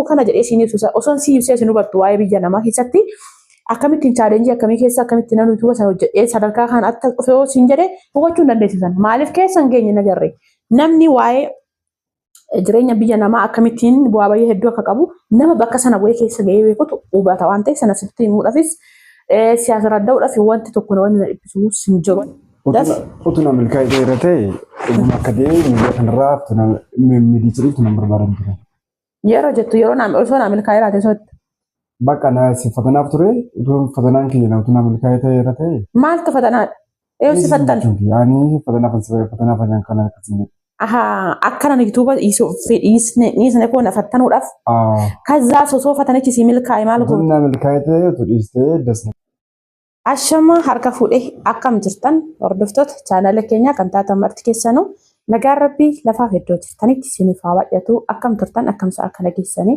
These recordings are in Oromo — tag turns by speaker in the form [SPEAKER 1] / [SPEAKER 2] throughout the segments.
[SPEAKER 1] kana jedhee siin ibsu osoo si ibsee sin hubattu waa'ee biyya namaa keessatti akkamittiin chaalenjii akkamii keessa akkamittiin namni tuba sana hojjetee sadarkaa kan akka dhufee yoo siin jedhee hubachuu hin dandeessisan. Maaliif keessa hin geenye nagarre namni waa'ee jireenya biyya namaa akkamittiin bu'aa baay'ee hedduu akka qabu nama bakka sana bu'ee keessa ga'ee beekutu hubata waan ta'eef sana sitti himuudhaafis siyaasa radda'uudhaaf wanti tokko wanti na dhibbisu hin jiru.
[SPEAKER 2] Utuna milkaa'ee irra ta'e dhuguma akka ta'e miidiyaa kanarraa miidiyaatiin nan barbaadan ture.
[SPEAKER 1] Yeroo jettu yeroo osoo na milkaa'ee raate sotti.
[SPEAKER 2] Bakka na si fatanaaf ture utuu fatanaan kiyya na utuna milkaa'ee ta'e irra ta'e.
[SPEAKER 1] Maaltu fatanaadha? Eeyyuu si fattan.
[SPEAKER 2] Yaani fatanaaf ajaan kana akkasiin.
[SPEAKER 1] Akkana nigituuba dhiisne koo na fattanuudhaaf. Kazzaa sosoo fatanichi si milkaa'e maal goota?
[SPEAKER 2] Utuna milkaa'ee ta'e utuu dhiistee dasna.
[SPEAKER 1] Ashama harka fuudhee akkam jirtan hordoftoota chaanala keenyaa kan taatan marti keessanuu nagaan rabbii lafaaf iddoo jirtanitti isiniif haa baay'atu akkam turtan akkam sa'a kana geessanii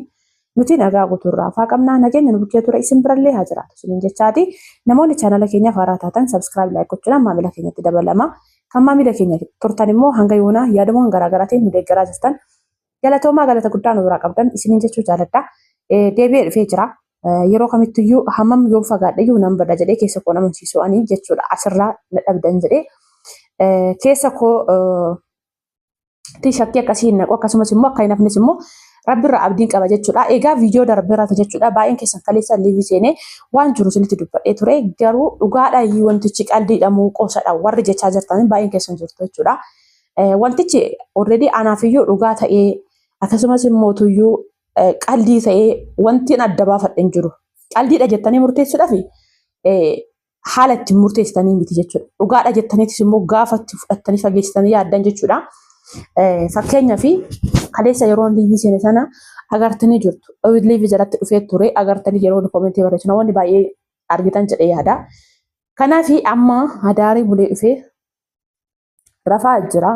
[SPEAKER 1] nuti nagaa guutuurraa afaa qabnaa nageenya nu bukkee ture isin birallee haa jiraatu isiniin jechaati namoonni chaanala keenyaaf haaraa taatan sabskiraayib laayik gochuudhaan maamila keenyatti dabalama kan maamila keenya turtan immoo hanga yoonaa yaadamuun garaagaraatiin nu deeggaraa jirtan galatoomaa galata guddaa nu biraa qabdan isiniin jechuu jaaladha deebi'ee dhufee jira. Yeroo kamittiyyuu hammam yoo fagaadhayyuu nan bada jedhee keessa koo namansiisu ani jechuudha asirraa na dhabdan jedhee keessa koo shakkii akkasii hin naqu akkasumas immoo akka hin hafnes immoo rabbirraa abdiin qaba jechuudha. Egaa viidiyoo darbeerraati jechuudha baay'een keessan kaleessa liivii seenee waan jiru isinitti dubbadhee ture garuu dhugaadhaa wantichi qaldiidha moo qoosadha warri jechaa jirtan baay'een keessan jirtu jechuudha. Wantichi already anaafiyyuu dhugaa ta'ee akkasumas immootuyyuu qaldii ta'ee wanti adda baafadhan jiru. Qaldiidha jettanii murteessuudhaaf haala ittiin murteessitanii miti jechuudha. Dhugaadha jettaniitis immoo gaafa itti fudhattanii fageessitanii yaaddan jechuudha. Fakkeenyaaf kaleessa yeroo liivii seene sana agartanii jirtu. Liivii jalatti dhufee ture agartanii yeroo koomentii barreessu namoonni baay'ee argitan jedhee yaada. Kanaaf amma hadaarii bulee dhufee rafaa jira.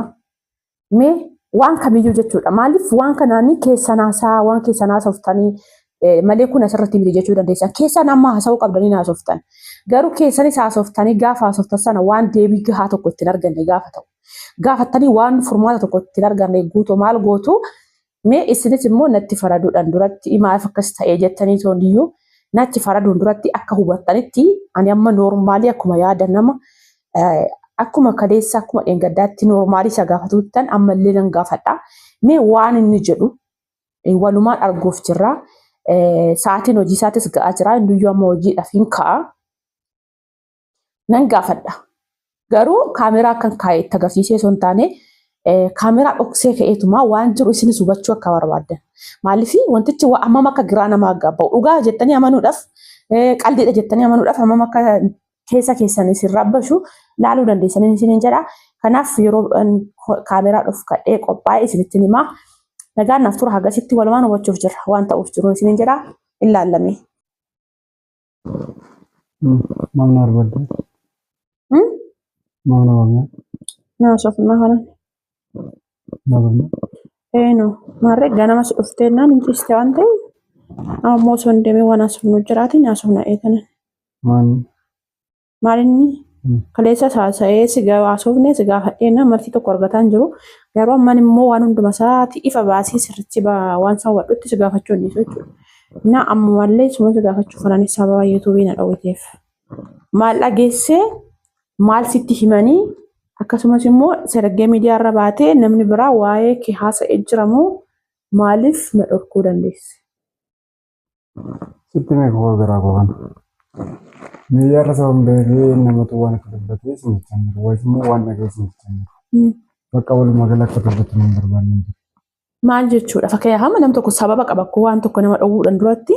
[SPEAKER 1] Mee waan kamiyyuu jechuudha. Maaliif waan kanaan keessanaasaa waan keessanaasaa uftanii malee kun asirratti miti jechuu dandeessan. Keessan amma haasa'uu qabdanii naasoftan. Garuu keessanis haasoftanii gaafa haasoftan sana waan deebii gahaa tokko ittiin arganne gaafa ta'u. Gaafattanii waan furmaata tokko ittiin arganne guutuu maal gootu mee isinis immoo natti faraduudhaan duratti maaf akkas ta'ee jettanii tooniyyuu natti faraduun duratti akka hubattanitti ani amma noormaalii akkuma yaada nama akkuma kaleessa akkuma dheengaddaatti noormaalii isa gaafatuuttan ammallee nan gaafadha. Mee waan inni jedhu walumaan arguuf jirra. Sa'aatiin hojii isaatis ga'aa jira. Induyyuu amma hojiidhaaf hin ka'a. Nan gaafadha. Garuu kaameraa kan kaa'e itti agarsiisee osoo hin taane kaameraa dhoksee ka'eetuma waan jiru isinis hubachuu akka barbaaddan. Maaliif wantichi hammam akka giraa namaa gabba'u dhugaa jettanii amanuudhaaf qaldiidha jettanii amanuudhaaf hammam akka keessa keessan isin rabbashu laaluu dandeessanii isiniin jedha. Kanaaf yeroo kaameraa dhokfadhee qophaa'e isinitti himaa. Nagaan naaf tura hagasitti walumaan hubachuuf jirra waan ta'uuf jiru isiniin jedha ilaalame.
[SPEAKER 2] Maamna arbadde. Maamna maamna.
[SPEAKER 1] Naasofna kana.
[SPEAKER 2] Maamna.
[SPEAKER 1] No maarree ganamas dhuftee naan hin ciiste waan ta'e ammoo osoo hin deemee waan asofnu jiraati naasofna eeganan. Maalinni kaleessa haasa'ee si haasofne si gaafadhee marti tokko argataa hin jiru. Garuu amman immoo waan hunduma isaati ifa baasee sirriitti waan isaan wadhutti si gaafachuu hin dhiisu jechuudha. Na ammallee suma si gaafachuu kanaanis sababa yuutuubii na dhawwiteef. Maal dhageessee maal sitti himanii akkasumas immoo sergee miidiyaa irra baatee namni biraa waa'ee kee haasa'ee jiramoo maaliif na dhorkuu dandeesse?
[SPEAKER 2] Sitti meeqa biraa qoban? Miidiyaa irra sababa beekee namatu waan akka dubbatee simichaan jiru. Wayisimmoo waan dhagee simichaan jiru. Bakka walumaa gala akka dubbatu hin barbaanne. Maal
[SPEAKER 1] jechuudha? Fakkeenyaaf nam tokko sababa qaba akkoo waan tokko nama dhowwuudhaan duratti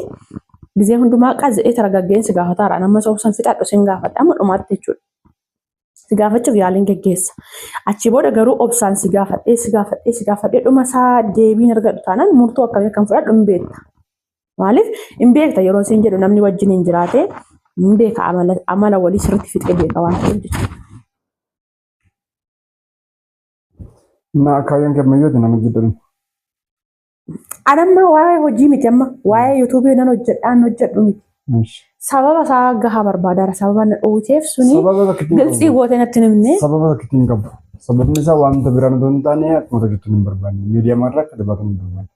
[SPEAKER 1] gizee hundumaa qaaza'ee taragaggeen si gaafataara. Nama soofsan fixaadhu sin gaafadha amma dhumaatti jechuudha. Si gaafachuuf yaaliin geggeessa. Achi booda garuu obsaan si gaafadhee dhuma isaa deebiin argadhu taanaan murtoo akkamii kan fudhadhu hin beekta. Maaliif hin beekta yeroo isin jedhu namni wajjin hin jiraate hin beeka amala walii sirriitti fixee beeka waan ta'eef jechuudha.
[SPEAKER 2] Na kayaan gammayyoo nama gidduu.
[SPEAKER 1] Adamma waa'ee hojii miti amma waa'ee yuutuubii nan hojjedhu miti. Sababa isaa gahaa barbaadaara sababa na dhowwiteef suni galxii gootee natti himne.
[SPEAKER 2] Sababa kittiin qabu. Sababni isaa wanta biraan otoo hin taane akkuma hojjetu hin barbaanne. Miidiyaa marra akka dhibaatu hin barbaanne.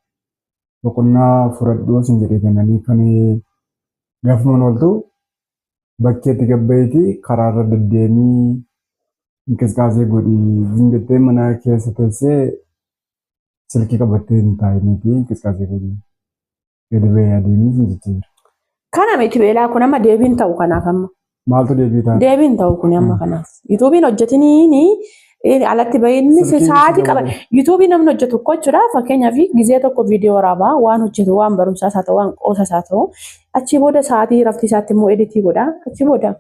[SPEAKER 2] boqonnaa fudhadhuu sin jedhee kennanii kan gaafaman ooltu bakkeetti gabbayeeti karaarra deddeemii inqisqaasee godhii zingattee mana keessa teessee silkii qabattee hin taa'iniiti inqisqaasee godhii gadi bahee adeemii sin jechuudha.
[SPEAKER 1] Kana miti beelaa kun amma deebiin ta'u kanaaf amma.
[SPEAKER 2] Maaltu deebii ta'a?
[SPEAKER 1] Deebiin ta'u kun amma kanaaf. Yuutuubiin hojjetiniini alatti bahinni sa'aatii qaban. Yuutuubii namni hojjetu jechuudha. Fakkeenyaaf gizee tokko viidiyoo waraabaa waan hojjetu waan barumsaas haa ta'u waan qoosaas haa ta'u achi booda sa'aatii rafti isaatti immoo editii godha. Achi booda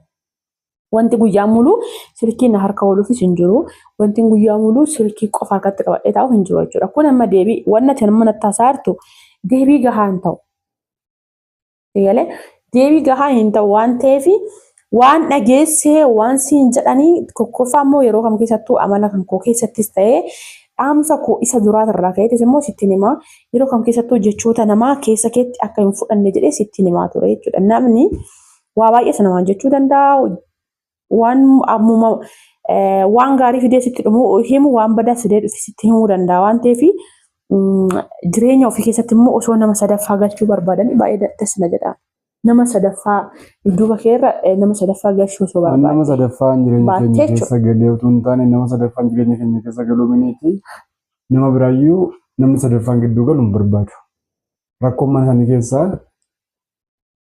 [SPEAKER 1] wanti guyyaa muluu silkiin harka ooluufis hin jiru. Wanti guyyaa muluu silkii qofa harkatti qabadhee taa'u hin jiru jechuudha. Kun amma deebii wanna ta'e nama natti haasa'artu deebii gahaa hin ta'u. Deebii gahaa hin ta'u waan ta'eef waan dhageessee waan siin jedhanii kokkoffaa immoo yeroo kam keessattuu amala kan koo keessattis ta'ee dhaamsa koo isa duraatirraa ka'eetis immoo sittiin himaa yeroo kam keessattuu jechoota namaa keessa keetti akka hin fudhanne jedhee sittiin himaa ture jechuudha. Namni waa baay'ee namaan jechuu danda'a. Waan gaarii fidee sitti himu waan badaa fidee sitti himuu danda'a waan ta'eef jireenya ofii keessatti immoo osoo nama sadaffaa galchuu barbaadan baay'ee dasna jedha. Nama sadaffaa duuba keerra nama sadaffaa galchuu osoo barbaadu.
[SPEAKER 2] Nama sadaffaa jireenya keenya keessa galee utuu hin taane nama sadaffaa jireenya keenya keessa galuu miniiti nama biraayyuu namni sadaffaan gidduu galu hin barbaadu. Rakkoon mana isaanii keessaa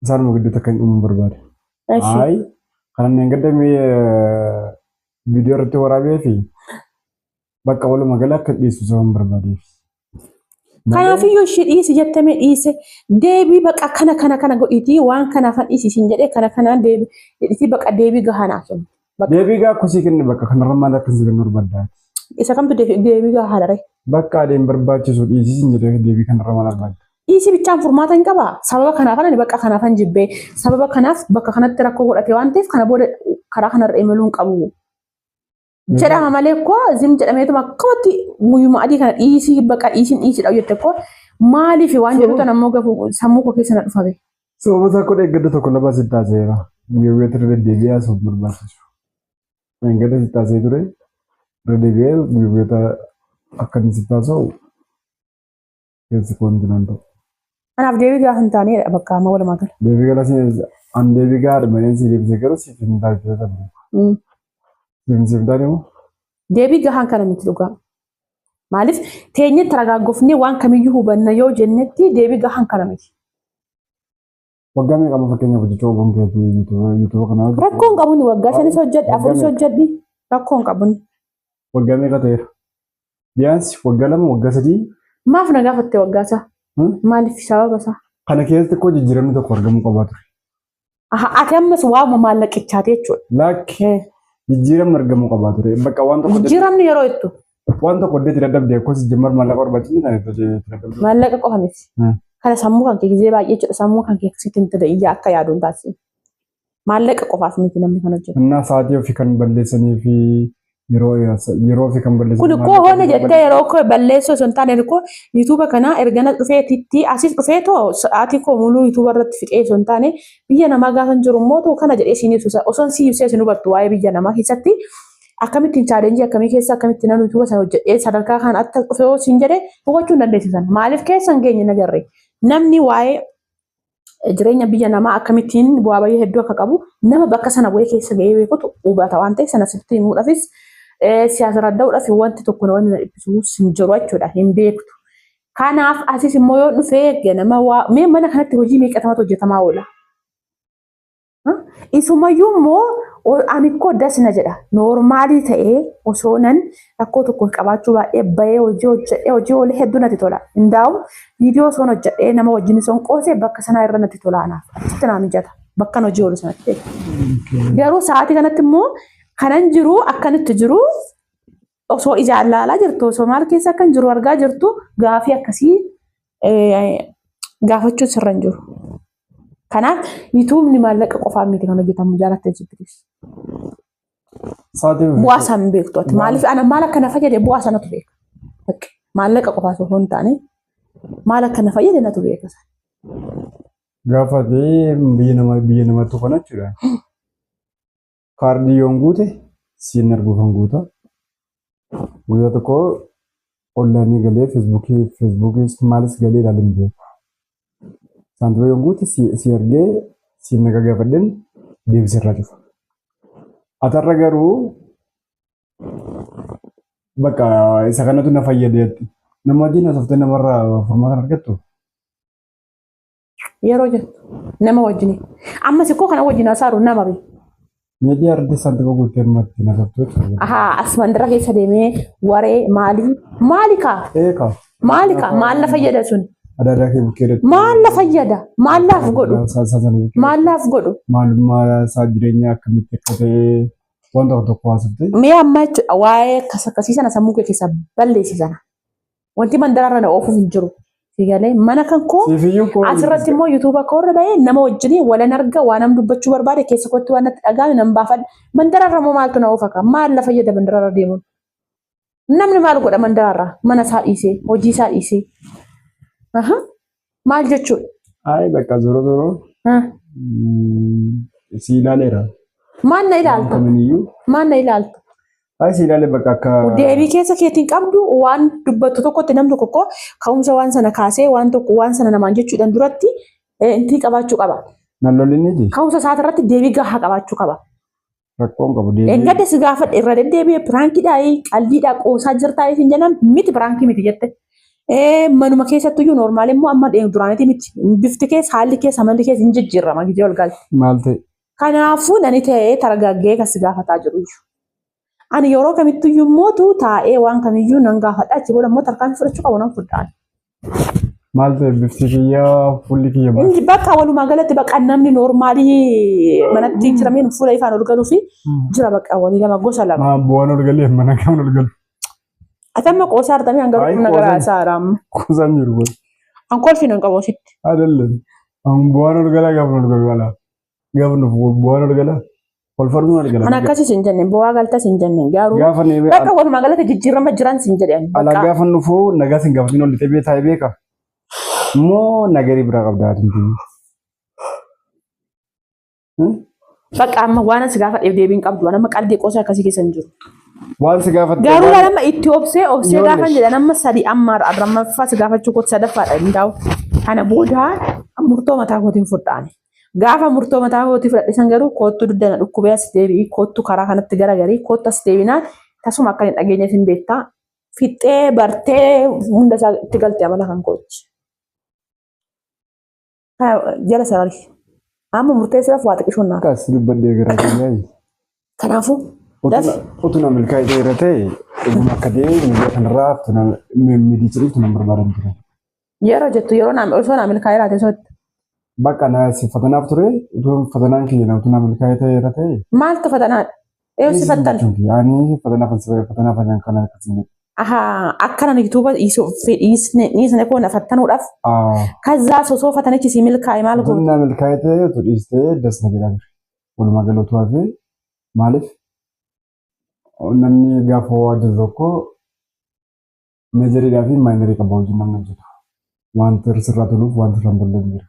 [SPEAKER 2] isaanuma gidduutti akka hin dhumu barbaadu. Kan hin gaddamee viidiyoo irratti waraabee fi bakka walumaa gala akka dhiyeessu osoo hin barbaadeef.
[SPEAKER 1] Kanaafiyyuu ishee dhiisi jettamee dhiise deebii baqa kana godhiitii waan kanaafan dhiisisin jedhee kana deebii baqa deebii gahaa naaf kennu.
[SPEAKER 2] Deebii gahaa akkasii kenni bakka kanarra maal akkasii kennu barbaadaa.
[SPEAKER 1] Isa kamtu deebii gahaa dharee.
[SPEAKER 2] Bakka adeem barbaachisu dhiisisin jedhee deebii kanarra maal barbaada.
[SPEAKER 1] Dhiisi bichaan furmaata hin qabaa. Sababa kanaafan ani bakka kanaafan jibbee sababa kanaaf bakka kanatti rakkoo godhate waan ta'eef kana booda karaa kanarra imaluu hin qabu. Jedhama malee koo zim jedhameetuma akkamitti guyyuma adii kana dhiisii bakka dhiisidha jette koo maaliif waan jedhuta nammoo gafu sammuu koo keessa na dhufame.
[SPEAKER 2] Sababa isaa kodha eeggata tokko lama si taaseera. Guyyaa ture deddeebi'ee asuuf barbaachisu. Eeggata si taasee ture deddeebi'ee guyyaa akka inni si taasa'u keessi koon jiran ta'u.
[SPEAKER 1] Kanaaf deebii gahaa hin taane bakka amma walumaa gala.
[SPEAKER 2] Deebii gala an deebii gahaa dhumanii si deebisee garuu si hin taasisaa
[SPEAKER 1] deebii gahaan kana miti dhugaa. Maaliif teenyee taragaaggoofnee waan kamiyyuu hubanna yoo jennetti deebii gahaan kana miti.
[SPEAKER 2] Waggaa meeqa amma fakkeenyaaf hojjechuu oguun yuutuuba kanaa?
[SPEAKER 1] Rakkoon qabuun waggaa 5 hojjedhe 4 hojjedhe rakkoon qabuun.
[SPEAKER 2] Waggaa meeqa ta'eera? Biyaansi waggaa 2 waggaa 3?
[SPEAKER 1] Maaf na gaafatte waggaa isaa? Maaliif sababa isaa?
[SPEAKER 2] Kana keessatti koo jijjiiramni tokko argamuu qabaa ture.
[SPEAKER 1] Ati ammas waa'uma maallaqichaati jechuudha.
[SPEAKER 2] Lakkee. Jijjiiramni argamuu qabaa ture. Bakka waan tokko
[SPEAKER 1] jijjiiramni yeroo ittu.
[SPEAKER 2] Waan tokko itti dadhabdee akkasumas jimmar maallaqa barbaachisu kan itti dadhabdee.
[SPEAKER 1] Maallaqa qofa miti. Kana sammuu kan kee gizee baay'ee jedha sammuu kan kee sitti hin iyyaa akka yaaduun taasise. Maallaqa qofaaf miti namni kan hojjetu.
[SPEAKER 2] Innaa sa'aatii ofii kan balleessanii fi yeroo ofii kan balleessan.
[SPEAKER 1] Kun koo hoona jettee yeroo koo balleessoo osoo hin taane koo yuutuuba kanaa ergana dhufee titti asiif dhufee too sa'aatii koo muluu yuutuuba irratti fixee osoo hin taane biyya namaa gaafa hin jiru immoo kana jedhee siin ibsu osoo siin ibsee isin hubattu waa'ee biyya namaa keessatti akkamittiin chaalenjii akkamii keessa akkamittiin namni yuutuuba sana hojjedhee sadarkaa kan akka dhufee yoo siin jedhee hubachuu hin dandeessisan. Maaliif keessa hin geenye nagarree namni waa'ee jireenya biyya namaa akkamittiin bu'aa baay'ee hedduu akka qabu nama bakka sana bu'ee keessa ga'ee beekutu hubata waan ta'eef sana sitti himuudhaafis siyaasa radda'uudhaaf wanti tokko nama dhiphisu hin jiru jechuudha hin beektu. Kanaaf asis immoo yoo dhufee ganama mee mana kanatti hojii meeqatamatu hojjetamaa oola. Isumayyuu immoo ani koo dasna jedha noormaalii ta'ee osoo nan rakkoo tokko qabaachuu baay'ee bahee hojii oolee hedduu natti tola. Hundaa'u viidiyoo osoo hojjedhee nama wajjin osoo qoosee bakka sanaa irra natti tola anaaf achitti naa mijata bakka hojii oolu sanatti. Garuu sa'aatii kanatti immoo kanan jiru akkanitti jiru osoo ijaan ilaalaa jirtu osoo maal keessa akkan jiru argaa jirtu gaafii akkasii gaafachuun sirra hin jiru. Kanaaf yuutuubni maallaqa qofaa miti kan hojjetamu jaalattee jibbitis. Bu'aa isaa hin beektu ati maaliif ana maal akka na fayyade bu'aa sanatu beeka. Maallaqa qofaa osoo hin taane maal akka na fayyade natu beeka.
[SPEAKER 2] Gaafa biyya namaatti kana jechuudha. Kaardii yoon guute siin arguu kan guuta. Guyyaa tokko Online galee Feesbuukis maalis galee ilaalan beeku. Isaan dura yommuu si ergee si nagaa gaafadhan deebisirraa dhufa. Atarra garuu bakka isa kanatu na fayyadeetti. Nama wajjin haasofte namarraa furmaata argattu.
[SPEAKER 1] Yeroo jettu nama wajjin. Ammas ikkoo kana wajjin haasa'u nama beeku.
[SPEAKER 2] Miidiyaa irratti santi guutuu hirmaatti na tolchuu.
[SPEAKER 1] As mandara keessa deemee waree maalika? Maalika? Maal la fayyada sun?
[SPEAKER 2] Adaadaa kee bukkee
[SPEAKER 1] maal la fayyada? Maal laaf godhu? Maal laaf godhu?
[SPEAKER 2] Maalummaa isaa jireenya akkamitti akka ta'e wanta tokko haasofte.
[SPEAKER 1] Mee amma jechuudha waa'ee akkasii sana sammuu kee keessa balleessisana. Wanti mandararra na oofuuf hin jiru. Sigalee mana kan koo asirratti immoo yuutuuba koo irra bahee nama wajjin walan arga waan nam dubbachuu barbaade keessa kootti waan natti dhagaame nan baafadha. Mandararra moo maaltu na oofaka? Maal la fayyada mandararra deemuun? Namni maal godha mandararra? Mana isaa dhiisee, hojii isaa dhiisee. Maal jechuudha?
[SPEAKER 2] Ay bakka zoro. Si ilaaleera.
[SPEAKER 1] Maal na ilaalta? Maal na ilaalta?
[SPEAKER 2] Ay si ilaalee bakka akka.
[SPEAKER 1] Deebii keessa keetiin qabdu waan dubbattu tokkotti namni tokko ka'umsa waan sana kaasee waan tokko waan sana namaan jechuudhaan duratti intii qabaachuu qaba.
[SPEAKER 2] Nallolinni
[SPEAKER 1] ka'umsa isaati irratti deebii gahaa qabaachuu qaba.
[SPEAKER 2] Rakkoon qabu deebii.
[SPEAKER 1] Eeggadde si gaafadhe irra deddeebi'ee piraankiidhaa qalbiidhaa qoosaa jirtaa isin jedhan miti piraankii miti jette. Manuma keessattuyyuu noormaal immoo amma duraanitti miti bifti keessa haalli keessa amalli keessa hin jijjiirama gidee ol galte.
[SPEAKER 2] Maal ta'e?
[SPEAKER 1] Kanaafuu nani ta'ee targaggee kan si gaafataa jiru iyyuu. Ani yeroo kamittuyyuu mootu taa'ee waan kamiyyuu nan gaafadha achi booda immoo tarkaan fudhachuu qabu nan fudhaan.
[SPEAKER 2] Maal ta'e bifti kiyyaa fuulli kiyya maal?
[SPEAKER 1] Inni bakka walumaa galatti bakka namni noormaalii manatti jirameen fuula ifaan ol galuu fi jira bakka walii lama gosa lama.
[SPEAKER 2] Bu'aan ol galee mana kam ol galu?
[SPEAKER 1] Atamma qoosaa artamee hanga humna garaa isaa araamma.
[SPEAKER 2] Qoosaan jiru kun.
[SPEAKER 1] An kolfiin hin qabu sitti.
[SPEAKER 2] Adalleen. An bu'aan ol galaa gaafa ol galu ala. Gaafa bu'aan ol galaa. Kolfarnu ol galaa.
[SPEAKER 1] An akkasii hin jenne bu'aa galtas hin jenne garuu.
[SPEAKER 2] Gaafa neebee.
[SPEAKER 1] Bakka walumaa galatti jijjiirama jiran sin jedheen.
[SPEAKER 2] Ala gaafa nuufuu nagaa sin gaafatiin ol ta'ee taa'ee beeka. Moo nagarii biraa qabdaa atimti.
[SPEAKER 1] Bakka amma waan as gaafa deebiin qabdu waan amma qalbii qoosaa akkasii keessa hin jiru.
[SPEAKER 2] Waan si gaafate.
[SPEAKER 1] Garuu waan amma itti obsee gaafan jedhan amma sadi amma arramaffaa si gaafachuu kootti sadaffaadha hin daa'u. Kana booda murtoo mataa kootiin fudhaani. Gaafa murtoo mataa kootii fudhadhisan garuu koottu duddana dhukkubee as deebi'i koottu karaa kanatti garagarii koottu as deebinaan tasuma akka hin dhageenye sin beektaa fixee bartee hunda isaa itti galtee amala kan koochi. Jala saari. Amma murteessuudhaaf waa xiqqishuun naaf.
[SPEAKER 2] Kaas dubbadhee garaa kiyyaa.
[SPEAKER 1] Kanaafuu.
[SPEAKER 2] Utuna milkaa'ee irra ta'e dhuguma akka ta'e miidiyaa kanarraa miidhaginaaf tunan barbaadan ture.
[SPEAKER 1] Yeroo jettu yeroo osoo naa milkaa'ee raate sootti.
[SPEAKER 2] Bakka na si fatanaaf ture utuu fatanaan kiyya na utuna milkaa'ee ta'e irra ta'e.
[SPEAKER 1] Maaltu fatanaadha? Eessi fattan?
[SPEAKER 2] Yaani fatanaaf ajaan kana akkasii.
[SPEAKER 1] Akkana yuutuuba dhiisne koo na fattanuudhaaf. Kazzaa sosoo fatanichi si milkaa'e maal godhu?
[SPEAKER 2] Utuna milkaa'ee ta'e utuu dhiistee dasna jedhaa ture. Walumaa galootu hafe maaliif? Namni gaafa waajjira tokko meejeriidhaa fi maayinerii qaba hojii namni hojjetu. Wanti sirraa toluuf wanti irraan bal'aan jira.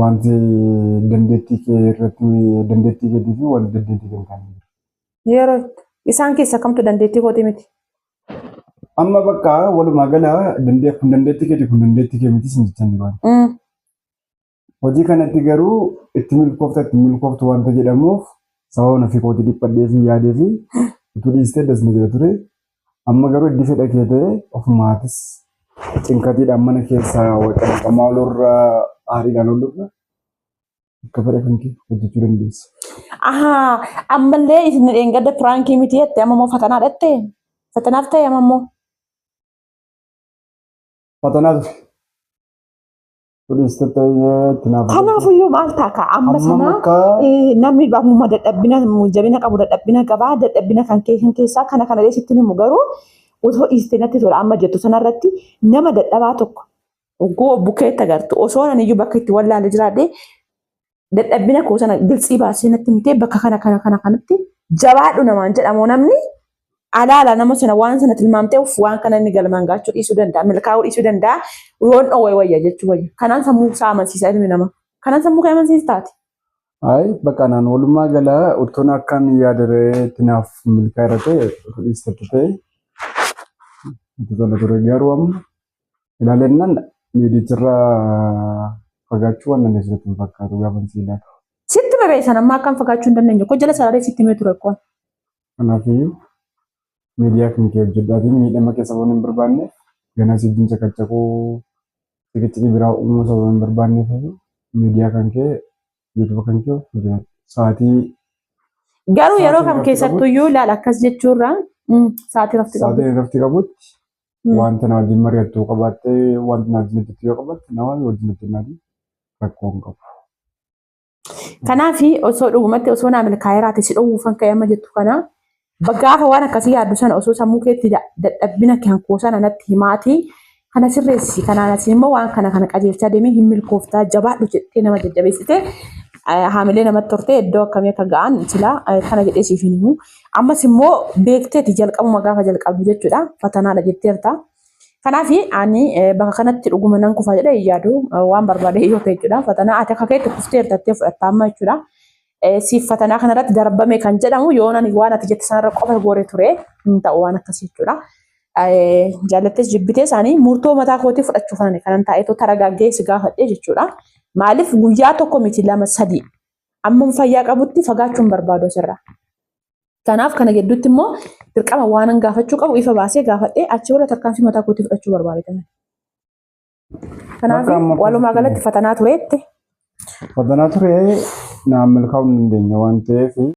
[SPEAKER 2] Wanti dandeettii kee irratti dandeettii keetii fi wanti dandeettii kee hin taane jira.
[SPEAKER 1] Yeroo isaan keessa kamtu dandeettii kooti miti?
[SPEAKER 2] Amma bakka walumaa gala kun dandeettii keetii kun dandeettii kee miti sin jechaan jiru. Hojii kanatti garuu itti milkooftu wanta jedhamuuf sababa nafi kooti dhiphadhee fi yaadee fi utuu dhiistee dasna jira ture. Amma garuu iddoo fedha kee ta'e ofumaatis cinkatiidhaan mana keessaa qaqqamaa olirra aariidhaan olirra akka fedha kan kee hojjechuu dandeessa.
[SPEAKER 1] Ammallee isin dheengadda piraankii miti jette amma immoo fatanaa dhatte fatanaaf ta'e amma immoo.
[SPEAKER 2] Fatanaaf.
[SPEAKER 1] Kanaafuyyuu maal ta'a amma sana namni baafummaa dadhabbina jabina qabu dadhabbina qabaa dadhabbina kan keessaa kana dheessitti himu garuu osoo dhiistee natti tola amma jettu sanarratti nama dadhabaa tokko bukkeetti agartu osoo naniyyuu bakka itti wallaalee jiraadhee dadhabbina koo sana biltsii baasee natti himtee bakka kanatti jabaadhu namaan jedhamu namni alaala nama sana waan sana tilmaamtee waan kana inni galmaan gaachuu dhiisuu danda'a milkaa'uu dhiisuu danda'a yoon dhoowwee wayya jechuu wayya kanaan sammuu isaa amansiisa ilmi nama kanaan sammuu kee amansiisa taate.
[SPEAKER 2] Ayi bakka naan walumaa galaa uttoon akkaan yaadaree tinaaf milkaa'eera ta'e dhiistetti ta'e Itti tola ture garuu amma ilaalennaan miidichirraa fagaachuu waan dandeessu hin fakkaatu gaafa si ilaatu.
[SPEAKER 1] Sitti bebeesan amma akkam fagaachuu hin dandeenye. Ko jala sararee sitti mee ture qoon.
[SPEAKER 2] Kanaafiyyuu miidiyaa kan kee hojjedhaatiin miidhama keessa waan hin barbaanne ganaa siddin caqacaquu ciqicqii biraa uumuu sababa hin barbaanneef miidiyaa kan kee yuutuuba kan kee hojjetan sa'aatii.
[SPEAKER 1] Garuu yeroo kam keessattuyyuu ilaala akkas jechuurraan sa'aatii rafti qabu.
[SPEAKER 2] Sa'aatii rafti qabutti wanta na wajjin mari'attuu qabaattee wanta na wajjin hojjettu yoo qabaatte nama wajjin hojjennaatiin rakkoo hin qabu.
[SPEAKER 1] Kanaaf osoo dhugumatti osoo naa milkaa'eeraati si dhowwuufan ka'ee amma jettu kana gaafa waan akkasii yaaddu sana osoo sammuu keetti dadhabbina kan kuusana natti himaati. Kana sirreessi kanaan asii immoo waan kana qajeelchaa deemee hin milkooftaa jabaadhu jettee nama jajjabeessite haamilee namatti hortee iddoo akkamii akka ga'an silaa kana jedhee siif hin himu. Ammas immoo beekteeti jalqabuma gaafa jalqabdu jechuudha fatanaadha jetteerta. Kanaaf ani bakka kanatti dhuguma nan kufa jedhee yaadu waan barbaade yoo ta'e jechuudha. Fatanaa ati akka keetti kufteertattee fudhatta amma jechuudha. Siif fatanaa kanarratti darbame kan jedhamu yoo nani waan ati jette sanarra qofa goore ture hin ta'u waan akkasii jechuudha. Jaalattees jibbitee isaanii murtoo mataa kootii fudhachuu kanan taa'ee taragaggee si gaafadhee jechuudha. Maaliif guyyaa tokko miti lama sadii amma fayyaa qabutti fagaachuun barbaadu asirra. Kanaaf kana gidduutti immoo dirqama waan gaafachuu qabu ifa baasee gaafadhee achi booda tarkaanfii mataa kootii fudhachuu barbaade. Kanaaf walumaa galatti fatanaa tureetti.
[SPEAKER 2] Fatanaa turee naan milkaa'uu hin dandeenye waan ta'eef